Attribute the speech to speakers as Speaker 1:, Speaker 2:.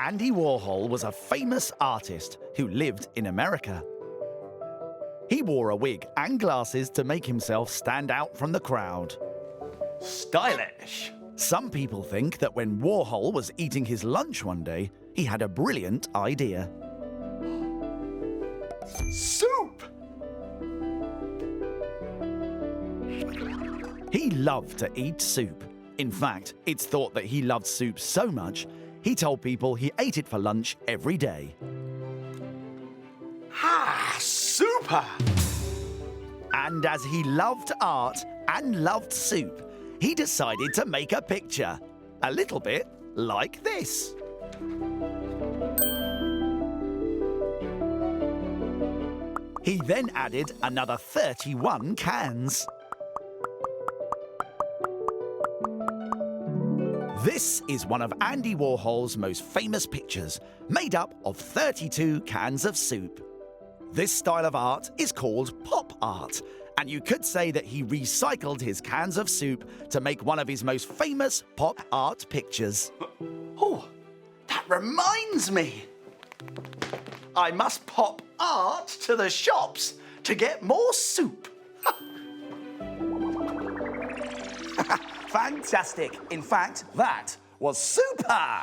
Speaker 1: Andy Warhol was a famous artist who lived in America. He wore a wig and glasses to make himself stand out from the crowd.
Speaker 2: Stylish.
Speaker 1: Some people think that when Warhol was eating his lunch one day, he had a brilliant idea.
Speaker 2: Soup!
Speaker 1: He loved to eat soup. In fact, it's thought that he loved soup so much, he told people he ate it for lunch every day.
Speaker 2: Ah, super!
Speaker 1: And as he loved art and loved soup, he decided to make a picture, a little bit like this. He then added another 31 cans. This is one of Andy Warhol's most famous pictures, made up of 32 cans of soup. This style of art is called pop art, and you could say that he recycled his cans of soup to make one of his most famous pop art pictures.
Speaker 2: Oh, that reminds me. I must pop art to the shops to get more soup. Fantastic. In fact, that was super.